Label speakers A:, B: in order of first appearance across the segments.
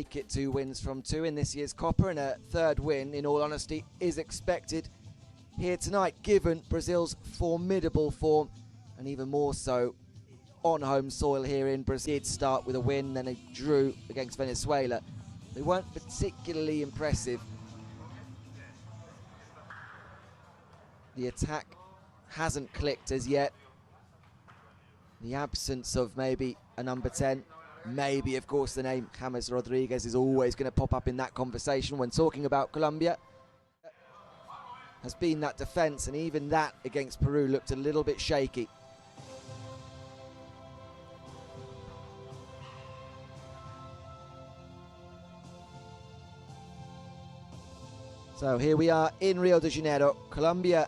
A: make it 2 wins from 2 in this year's Copa, and a third win, in all honesty, is expected here tonight, given Brazil's formidable form, and even more so on home soil here in Brazil. Did start with a win, then a drew against Venezuela. They weren't particularly impressive. The attack hasn't clicked as yet. The absence of maybe a number 10, maybe of course the name James Rodriguez is always going to pop up in that conversation when talking about Colombia, has been that defence, and even that against Peru looked a little bit shaky. So here we are in Rio de Janeiro. Colombia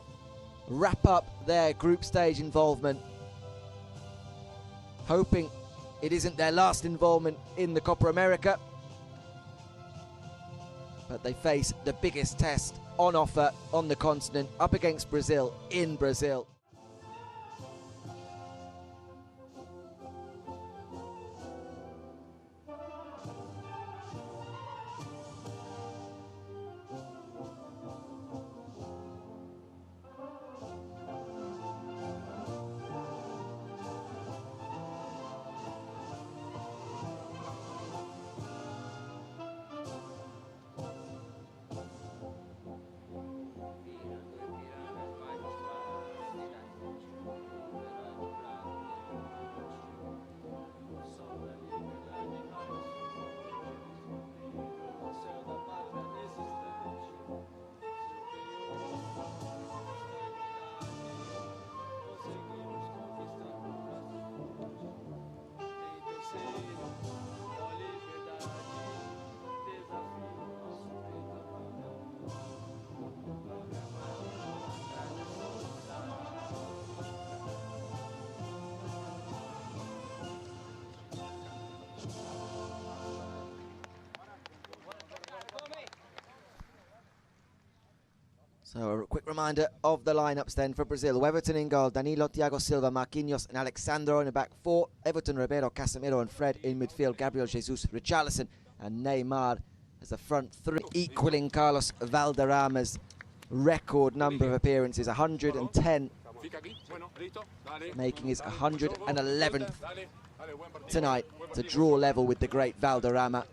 A: wrap up their group stage involvement, hoping it isn't their last involvement in the Copa America. But they face the biggest test on offer on the continent, up against Brazil in Brazil. So a quick reminder of the lineups then for Brazil. Everton in goal, Danilo, Thiago Silva, Marquinhos and Alexandro in the back four. Everton, Ribeiro, Casemiro and Fred in midfield. Gabriel Jesus, Richarlison and Neymar as the front three, equaling Carlos Valderrama's record number of appearances, 110, making his 111th tonight, to draw level with the great Valderrama.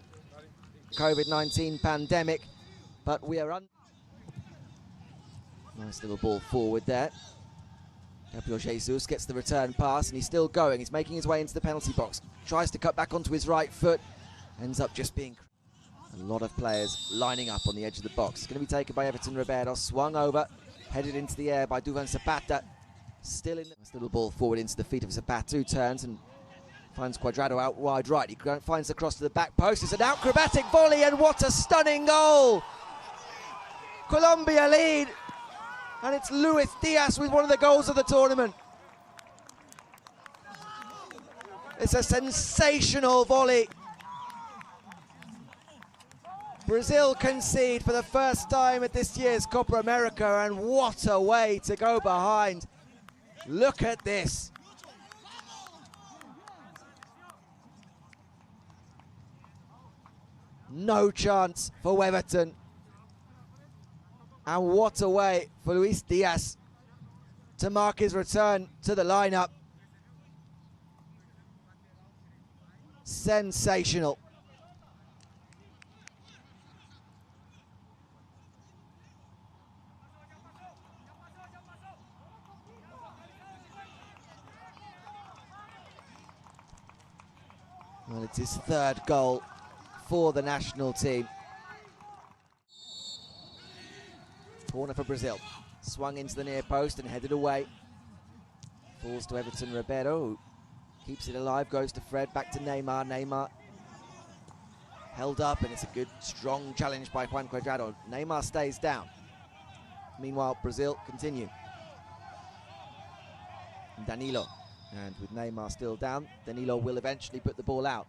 A: COVID-19 pandemic, but we are nice little ball forward there. Gabriel Jesus gets the return pass, and he's still going. He's making his way into the penalty box. Tries to cut back onto his right foot. Ends up just being a lot of players lining up on the edge of the box. It's going to be taken by Everton. Ribeiro swung over, headed into the air by Duvan Zapata. Still in the nice little ball forward into the feet of Zapata, who turns and finds Cuadrado out wide right. He finds the cross to the back post. It's an acrobatic volley, and what a stunning goal! Colombia lead. And it's Luis Diaz with one of the goals of the tournament. It's a sensational volley. Brazil concede for the first time at this year's Copa America, and what a way to go behind. Look at this. No chance for Everton. And what a way for Luis Diaz to mark his return to the lineup. Sensational. Well, it's his third goal for the national team. Corner for Brazil. Swung into the near post and headed away. Falls to Everton. Ribeiro, who keeps it alive, goes to Fred, back to Neymar. Neymar held up, and it's a good, strong challenge by Juan Cuadrado. Neymar stays down. Meanwhile, Brazil continue. Danilo, and with Neymar still down, Danilo will eventually put the ball out.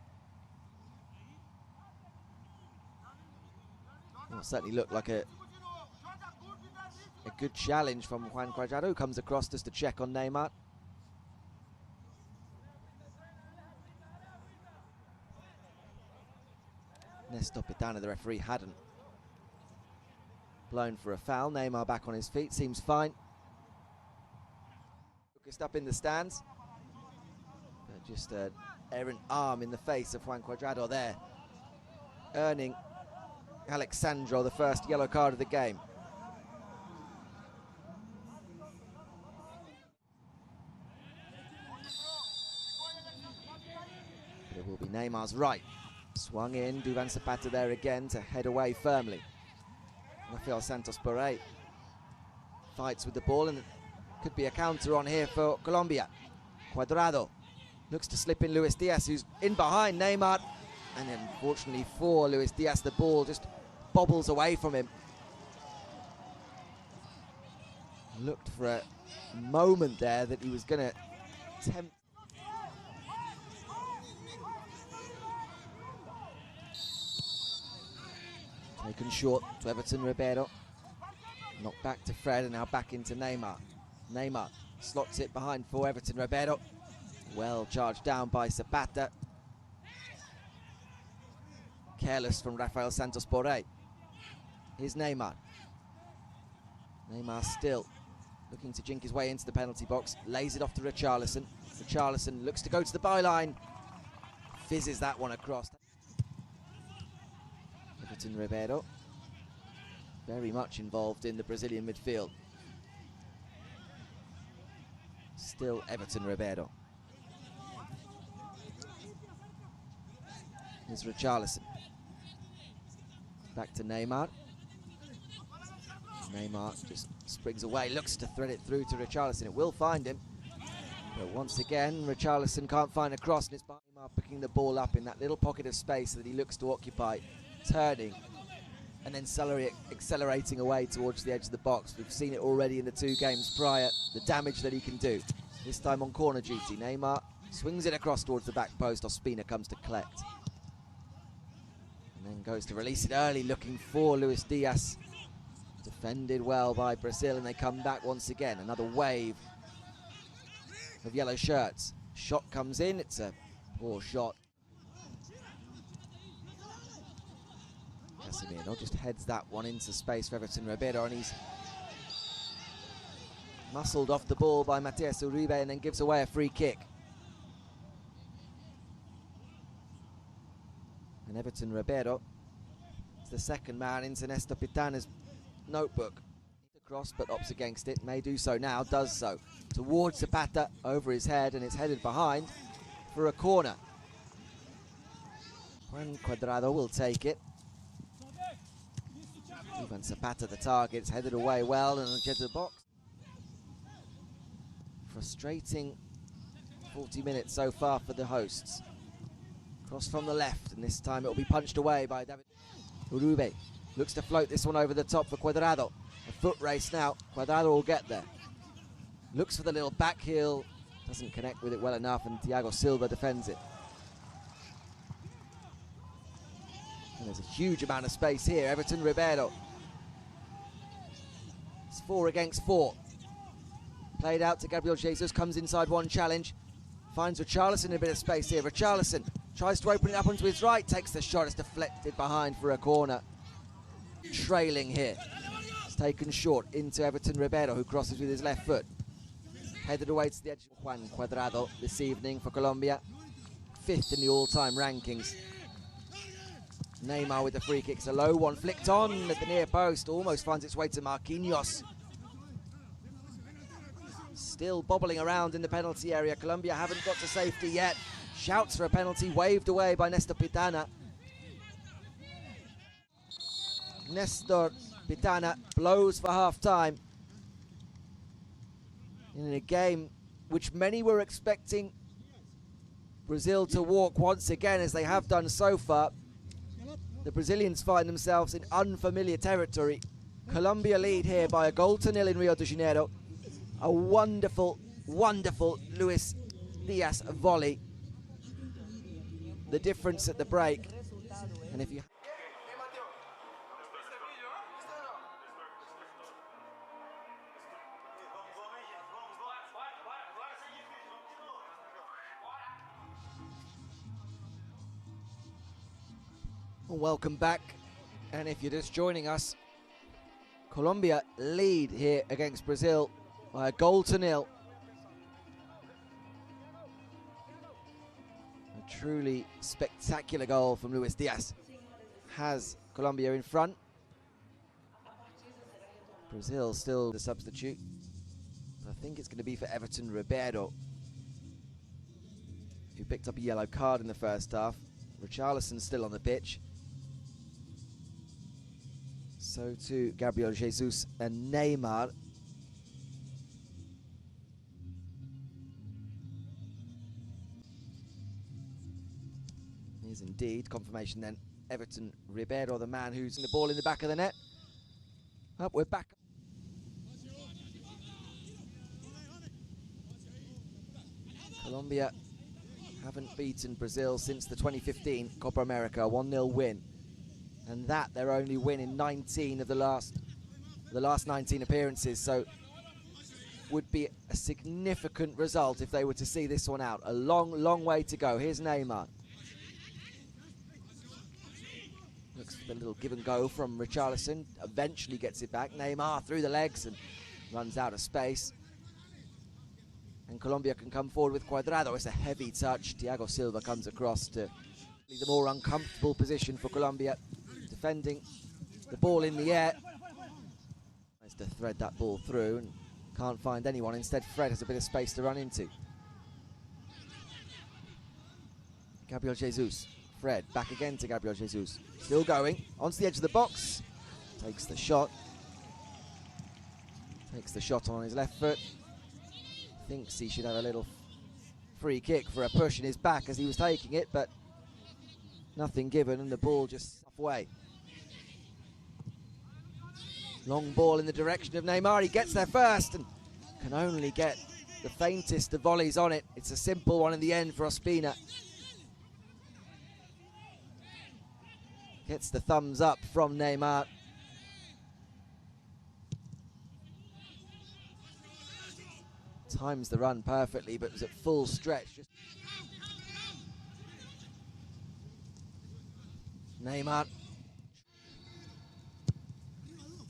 A: Well, it certainly looked like a good challenge from Juan Cuadrado, who comes across just to check on Neymar. Néstor Pitana, the referee, hadn't blown for a foul. Neymar back on his feet, seems fine. Focused up in the stands. But just an errant arm in the face of Juan Cuadrado there, earning Alexandro the first yellow card of the game. It will be Neymar's right. Swung in, Duvan Zapata there again to head away firmly. Rafael Santos Borré fights with the ball, and it could be a counter on here for Colombia. Cuadrado looks to slip in Luis Diaz, who's in behind Neymar, and then unfortunately for Luis Diaz, the ball just bobbles away from him. Looked for a moment there that he was going to tempt. Taken short to Everton Ribeiro. Knocked back to Fred, and now back into Neymar. Neymar slots it behind for Everton Ribeiro. Well charged down by Zapata. Careless from Rafael Santos Borré. Here's Neymar. Neymar still looking to jink his way into the penalty box. Lays it off to Richarlison. Richarlison looks to go to the byline. Fizzes that one across. Everton Ribeiro very much involved in the Brazilian midfield. Still Everton Ribeiro. Here's Richarlison. Back to Neymar. Neymar just springs away, looks to thread it through to Richarlison. It will find him. But once again, Richarlison can't find a cross, and it's Neymar picking the ball up in that little pocket of space that he looks to occupy, turning and then accelerating away towards the edge of the box. We've seen it already in the 2 games prior, the damage that he can do. This time on corner duty. Neymar swings it across towards the back post. Ospina comes to collect. And then goes to release it early, looking for Luis Diaz. Defended well by Brazil, and they come back once again. Another wave of yellow shirts. Shot comes in, it's a poor shot. Casemiro just heads that one into space for Everton Ribeiro, and he's muscled off the ball by Matias Uribe and then gives away a free kick. And Everton Ribeiro is the second man into Néstor Pitana's notebook. Across but opts against it, may do so now, does so. Towards Zapata, over his head, and it's headed behind for a corner. Juan Cuadrado will take it. Even Zapata the target, it's headed away well and on the edge of the box. Frustrating 40 minutes so far for the hosts. Cross from the left, and this time it will be punched away by David. Uribe looks to float this one over the top for Cuadrado. A foot race now, Cuadrado will get there. Looks for the little back heel, doesn't connect with it well enough, and Thiago Silva defends it. And there's a huge amount of space here. Everton Ribeiro. It's 4 against 4. Played out to Gabriel Jesus, comes inside one challenge. Finds Richarlison in a bit of space here. Richarlison tries to open it up onto his right, takes the shot, it's deflected behind for a corner. Trailing here. It's taken short into Everton Ribeiro, who crosses with his left foot. Headed away to the edge of Juan Cuadrado this evening for Colombia. 5th in the all-time rankings. Neymar with the free kicks, a low one flicked on at the near post, almost finds its way to Marquinhos. Still bobbling around in the penalty area. Colombia haven't got to safety yet. Shouts for a penalty, waved away by Néstor Pitana. Néstor Pitana blows for half-time in a game which many were expecting Brazil to walk once again, as they have done so far. The Brazilians find themselves in unfamiliar territory. Colombia lead here by a goal to nil in Rio de Janeiro. A wonderful, wonderful Luis Diaz volley. The difference at the break. And if you... Welcome back, and if you're just joining us, Colombia lead here against Brazil by a 1-0. A truly spectacular goal from Luis Diaz has Colombia in front. Brazil still the substitute. I think it's going to be for Everton Ribeiro, who picked up a yellow card in the first half. Richarlison's still on the pitch. So too Gabriel Jesus and Neymar. Here's indeed confirmation then. Everton Ribeiro, the man who's in the ball in the back of the net. Up, we're back. Colombia haven't beaten Brazil since the 2015 Copa America, 1-0 win. And that their only win in 19 of the last 19 appearances. So would be a significant result if they were to see this one out. A long way to go. Here's Neymar. Looks for the little give and go from Richarlison. Eventually gets it back. Neymar through the legs and runs out of space. And Colombia can come forward with Cuadrado. It's a heavy touch. Thiago Silva comes across to the more uncomfortable position for Colombia. Defending the ball in the air. Tries to thread that ball through and can't find anyone. Instead, Fred has a bit of space to run into. Gabriel Jesus. Fred back again to Gabriel Jesus. Still going. Onto the edge of the box. Takes the shot. Takes the shot on his left foot. Thinks he should have a little free kick for a push in his back as he was taking it, but nothing given and the ball just away. Long ball in the direction of Neymar. He gets there first and can only get the faintest of volleys on it. It's a simple one in the end for Ospina. Gets the thumbs up from Neymar. Times the run perfectly, but was at full stretch. Neymar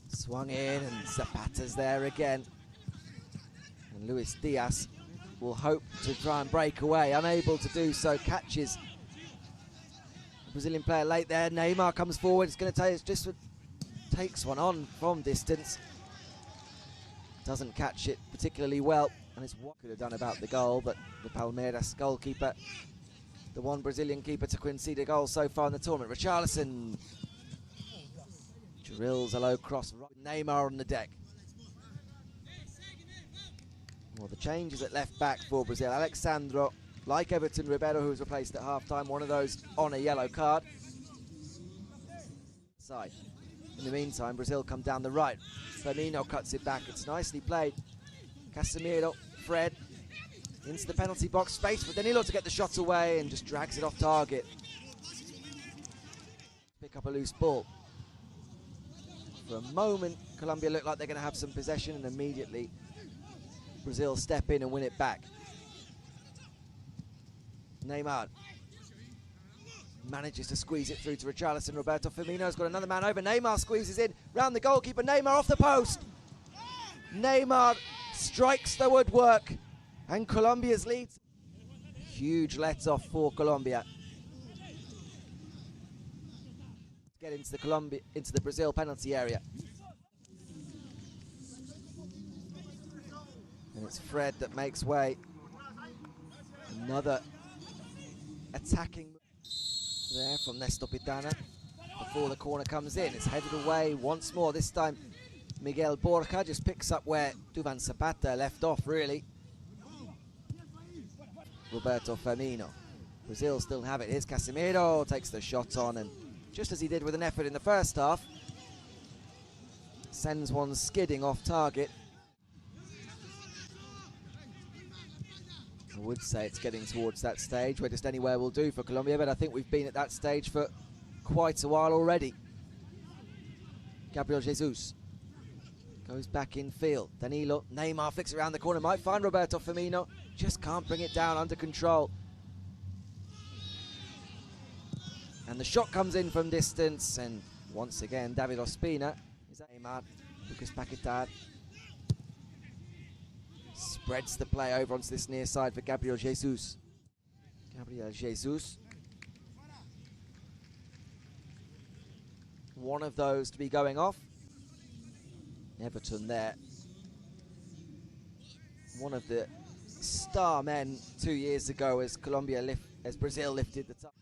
A: swung in and Zapata's there again. And Luis Diaz will hope to try and break away. Unable to do so, catches the Brazilian player late there. Neymar comes forward. It's going to take, just takes one on from distance. Doesn't catch it particularly well. And it's what could have done about the goal, but the Palmeiras goalkeeper, the one Brazilian keeper to concede a goal so far in the tournament. Richarlison drills a low cross. Neymar on the deck. Well, the changes at left back for Brazil. Alexandro, like Everton Ribeiro, who was replaced at half-time, one of those on a yellow card. Side. In the meantime, Brazil come down the right. Firmino cuts it back. It's nicely played. Casemiro, Fred, into the penalty box space, but then he looks to get the shot away and just drags it off target. Pick up a loose ball. For a moment, Colombia look like they're going to have some possession, and immediately Brazil step in and win it back. Neymar manages to squeeze it through to Richarlison. Roberto Firmino's got another man over. Neymar squeezes in, round the goalkeeper. Neymar off the post. Neymar strikes the woodwork, and Colombia's lead. Huge let-off for Colombia. Get into the Brazil penalty area. And it's Fred that makes way. Another attacking there from Néstor Pitana before the corner comes in. It's headed away once more. This time Miguel Borja just picks up where Duvan Zapata left off, really. Roberto Firmino. Brazil still have it. Here's Casemiro, takes the shot on, and just as he did with an effort in the first half, sends one skidding off target. I would say it's getting towards that stage where just anywhere will do for Colombia, but I think we've been at that stage for quite a while already. Gabriel Jesus goes back in field. Danilo, Neymar flicks it around the corner, might find Roberto Firmino, just can't bring it down under control. And the shot comes in from distance, and once again, David Ospina. Is that Neymar? Lucas Paquetá spreads the play over onto this near side for Gabriel Jesus. Gabriel Jesus. One of those to be going off. Everton there. One of the star men 2 years ago as Brazil lifted the top.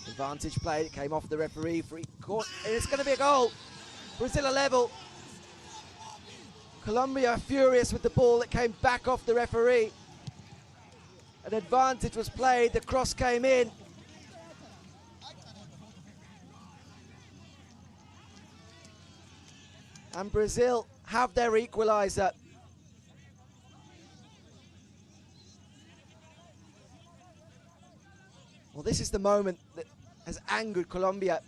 A: Advantage play, it came off the referee, free court, and it's going to be a goal. Brazil are level. Colombia are furious with the ball that came back off the referee. An advantage was played, the cross came in. And Brazil have their equaliser. Well, this is the moment that has angered Colombia.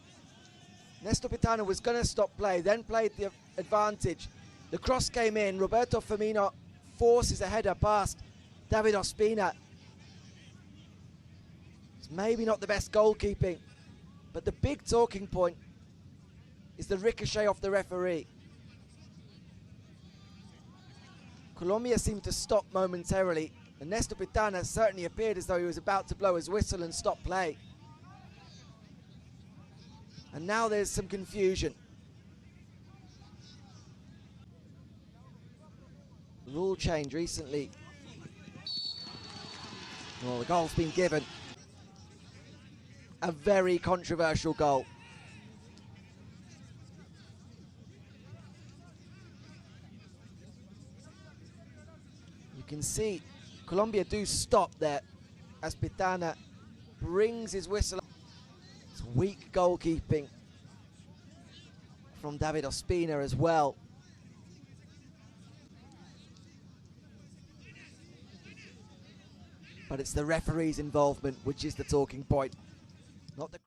A: Nestor Pitana was going to stop play, then played the advantage. The cross came in. Roberto Firmino forces a header past David Ospina. It's maybe not the best goalkeeping, but the big talking point is the ricochet off the referee. Colombia seemed to stop momentarily, and Nestor Pitana certainly appeared as though he was about to blow his whistle and stop play. And now there's some confusion. Rule change recently. Well, the goal's been given. A very controversial goal. You can see Colombia do stop there as Pitana brings his whistle. It's weak goalkeeping from David Ospina as well. But it's the referee's involvement which is the talking point, not the...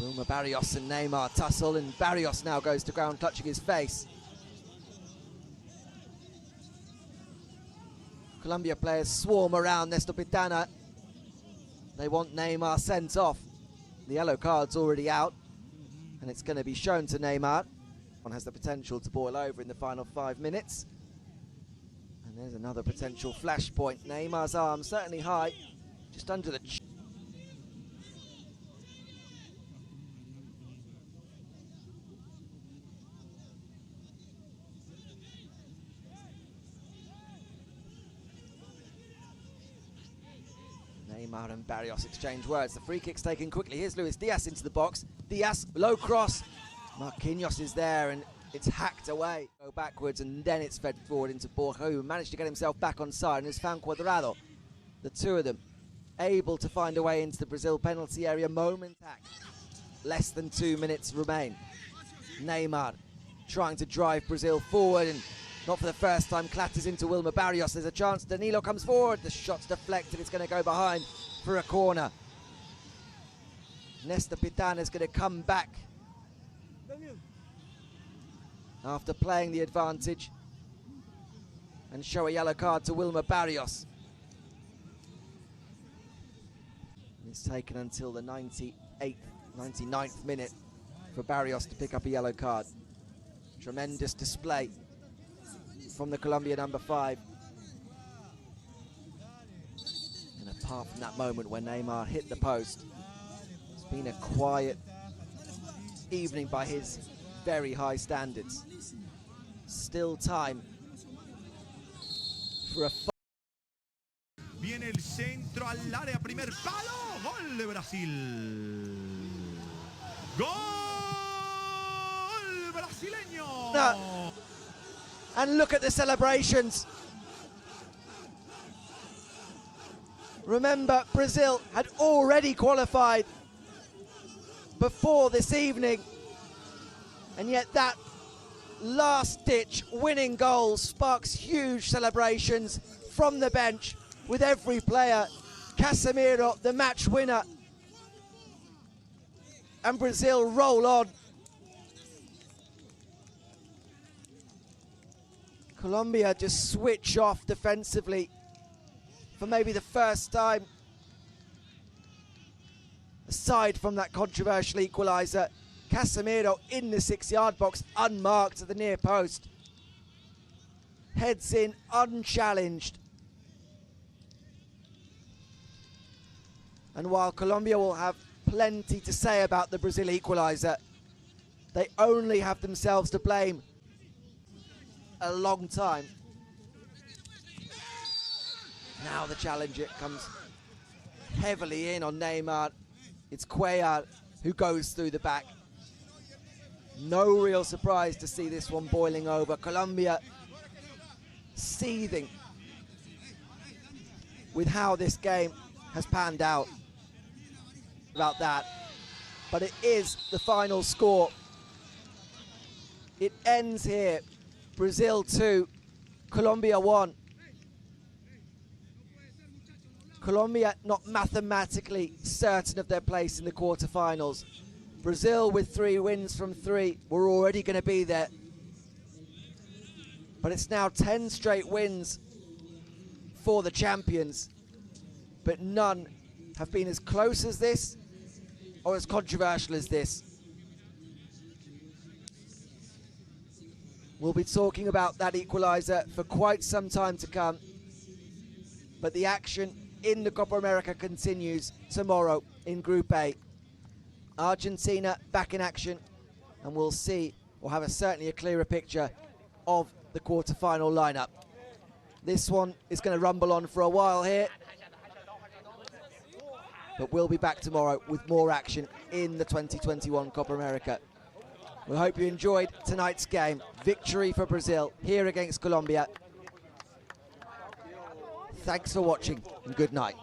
A: Wilmer Barrios and Neymar tussle, and Barrios now goes to ground clutching his face. Colombia players swarm around Nestor Pitana. They want Neymar sent off. The yellow card's already out, and it's going to be shown to Neymar. One has the potential to boil over in the final 5 minutes. And there's another potential flashpoint. Neymar's arm certainly high, just under the chin. Neymar and Barrios exchange words. The free kick's taken quickly. Here's Luis Diaz into the box. Diaz, low cross. Marquinhos is there, and it's hacked away. Go backwards, and then it's fed forward into Borja, who managed to get himself back on side and has found Cuadrado. The two of them able to find a way into the Brazil penalty area. Moment attack. Less than 2 minutes remain. Neymar trying to drive Brazil forward, and not for the first time clatters into Wilmer Barrios. There's a chance. Danilo comes forward. The shot's deflected. It's going to go behind for a corner. Nestor Pitana is going to come back after playing the advantage and show a yellow card to Wilmer Barrios. It's taken until the 99th minute for Barrios to pick up a yellow card. Tremendous display from the Colombia number 5. And apart from that moment when Neymar hit the post, it's been a quiet evening by his very high standards. Still time for a...
B: Viene el centro al área, primer palo, gol de Brasil. Gol brasileño.
A: No. And look at the celebrations. Remember, Brazil had already qualified before this evening, and yet that last-ditch winning goal sparks huge celebrations from the bench with every player. Casemiro, the match winner, and Brazil roll on. Colombia just switch off defensively for maybe the first time, aside from that controversial equaliser. Casemiro in the 6-yard box, unmarked at the near post. Heads in, unchallenged. And while Colombia will have plenty to say about the Brazil equaliser, they only have themselves to blame a long time. Now the challenger comes heavily in on Neymar. It's Cuellar who goes through the back. No real surprise to see this one boiling over. Colombia seething with how this game has panned out. About that, but it is the final score. It ends here. Brazil 2, Colombia 1. Colombia not mathematically certain of their place in the quarterfinals. Brazil with 3 wins from 3 were already going to be there. But it's now 10 straight wins for the champions, but none have been as close as this or as controversial as this. We'll be talking about that equaliser for quite some time to come, but the action in the Copa America continues tomorrow in Group A. Argentina back in action, and we'll see, we'll have certainly a clearer picture of the quarter-final lineup. This one is going to rumble on for a while here, but we'll be back tomorrow with more action in the 2021 Copa America. We hope you enjoyed tonight's game. Victory for Brazil here against Colombia. Thanks for watching and good night.